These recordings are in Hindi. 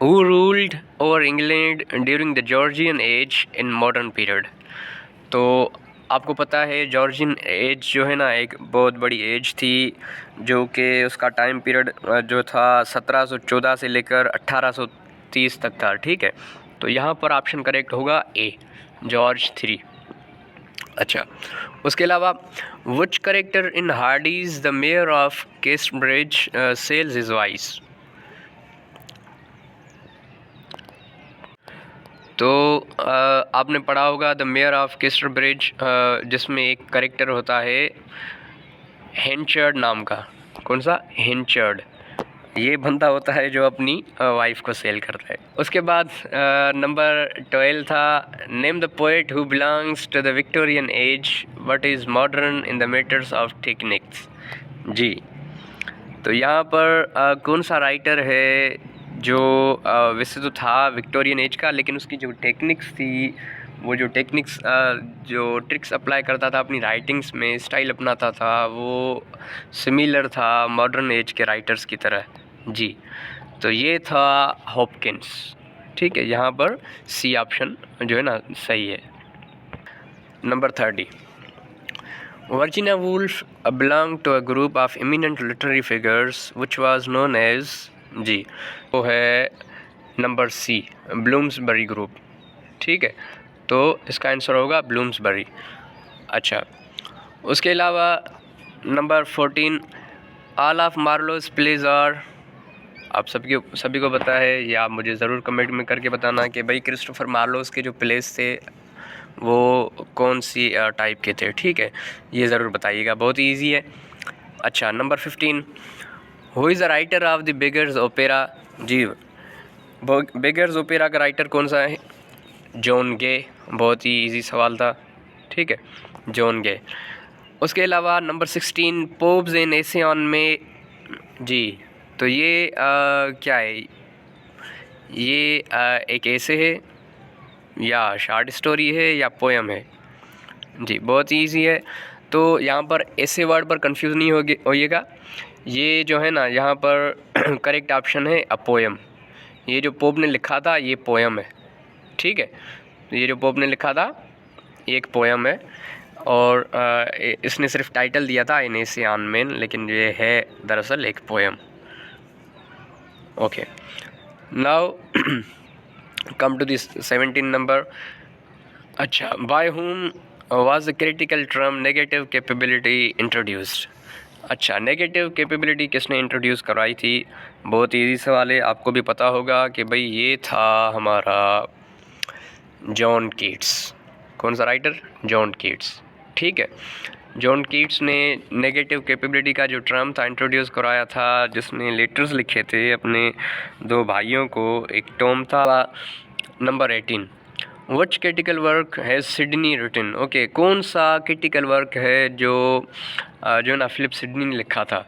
Who ruled over England during the Georgian age in modern period? तो आपको पता है जॉर्जियन एज जो है ना एक बहुत बड़ी एज थी, जो कि उसका टाइम पीरियड जो था 1714 से लेकर 1830 तक था। ठीक है, तो यहाँ पर ऑप्शन करेक्ट होगा ए, जॉर्ज 3। अच्छा, उसके अलावा which character in Hardy's the Mayor of Casterbridge sells his voice? तो आपने पढ़ा होगा द मेयर ऑफ केस्टब्रिज, जिसमें एक करेक्टर होता है हेंचर्ड नाम का। कौन सा? हेंचर्ड। ये बंदा होता है जो अपनी वाइफ को सेल करता है। उसके बाद नंबर 12 था, name the poet who belongs to the Victorian age but is modern in the matters of techniques. जी, तो यहाँ पर कौन सा राइटर है जो वैसे तो था विक्टोरियन एज का, लेकिन उसकी जो टेक्निक्स थी, वो जो टेक्निक्स जो ट्रिक्स अप्लाई करता था अपनी राइटिंग्स में, स्टाइल अपनाता था, वो सिमिलर था मॉडर्न एज के राइटर्स की तरह। जी, तो ये था हॉपकिंस। ठीक है, यहाँ पर सी ऑप्शन जो है ना सही है। Number 30, Virginia Woolf belong to a group of eminent literary figures which was known as. जी, वो है नंबर सी, ब्लूम्सबरी ग्रुप। ठीक है, तो इसका आंसर होगा ब्लूम्सबरी। अच्छा, उसके अलावा number 14, all of Marlowe's plays are. आप सभी को पता है, या आप मुझे ज़रूर कमेंट में करके बताना कि भाई क्रिस्टोफर मार्लोस के जो प्लेस थे वो कौन सी टाइप के थे। ठीक है, ये ज़रूर बताइएगा, बहुत ही ईजी है। अच्छा, number 15, who is the writer of the Beggar's Opera? जी, बेगर्स ओपेरा का राइटर कौन सा है? John Gay. बहुत ही इजी सवाल था। ठीक है, जॉन गे। उसके अलावा नंबर 16, पोप्स इन एसियन में। जी, तो ये क्या है? ये एक ऐसे है या शॉर्ट स्टोरी है या पोएम है? जी, बहुत ईजी है। तो यहाँ पर ऐसे वर्ड पर कंफ्यूज नहीं होइएगा। ये जो है ना यहाँ पर करेक्ट ऑप्शन है अ पोएम। ये जो पोप ने लिखा था ये पोएम है। ठीक है, तो ये जो पोप ने लिखा था ये एक पोएम है, और इसने सिर्फ टाइटल दिया था इन एशियन में, लेकिन ये है दरअसल एक poem. Okay, now come to this 17 number. अच्छा, by whom was the critical term negative capability introduced? अच्छा, नेगेटिव कैपेबिलिटी किसने इंट्रोड्यूस करवाई थी? बहुत इजी सवाल है, आपको भी पता होगा कि भाई ये था हमारा जॉन कीट्स। कौन सा राइटर? John Keats. ठीक है, जॉन कीट्स ने नेगेटिव कैपेबिलिटी का जो टर्म था इंट्रोड्यूस कराया था, जिसने लेटर्स लिखे थे अपने दो भाइयों को। एक टॉम था। Number 18, which critical work has Sidney written? Okay, कौन सा क्रिटिकल वर्क है जो ना फिलिप सिडनी ने लिखा था?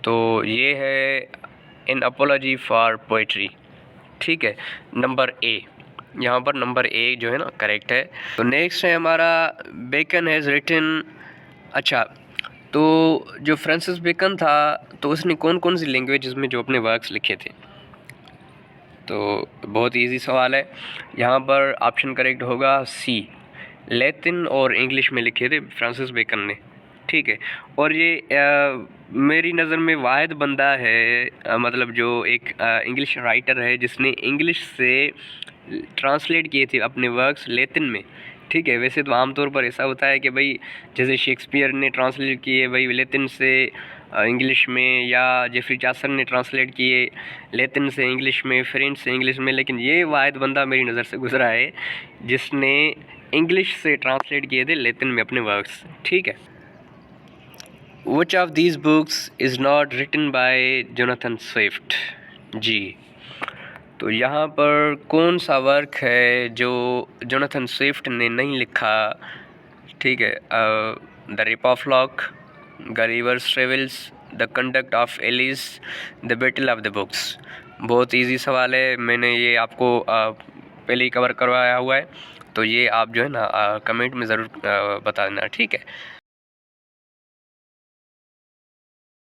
तो ये है एन अपोलॉजी फॉर पोइट्री। ठीक है, नंबर ए, यहाँ पर नंबर ए जो है ना करेक्ट है। तो नेक्स्ट है हमारा बेकन हैज़ रिटन। अच्छा, तो जो फ्रांसिस बेकन था तो उसने कौन कौन सी लैंग्वेजेस में जो अपने वर्क्स लिखे थे? तो बहुत इजी सवाल है, यहाँ पर ऑप्शन करेक्ट होगा सी, लैटिन और इंग्लिश में लिखे थे फ्रांसिस बेकन ने। ठीक है, और ये मेरी नज़र में वाहिद बंदा है, मतलब जो एक इंग्लिश राइटर है जिसने इंग्लिश से ट्रांसलेट किए थे अपने वर्क्स लैटिन में। ठीक है, वैसे तो आमतौर पर ऐसा होता है कि भाई जैसे शेक्सपियर ने ट्रांसलेट किए भाई लैटिन से इंग्लिश में, या जेफरी चासर ने ट्रांसलेट किए लैटिन से इंग्लिश में, फ्रेंच से इंग्लिश में, लेकिन ये वाहिद बंदा मेरी नज़र से गुजरा है जिसने इंग्लिश से ट्रांसलेट किए थे लैटिन में अपने वर्क्स। ठीक है, which of these books is not written by Jonathan Swift? जी, तो यहाँ पर कौन सा वर्क है जो जोनाथन स्विफ्ट ने नहीं लिखा? ठीक है, the rape of lock, Gulliver's travels, the conduct of Alice, the battle of the books. बहुत इजी सवाल है, मैंने ये आपको पहले ही कवर करवाया हुआ है, तो ये आप जो है ना कमेंट में ज़रूर बता देना। ठीक है।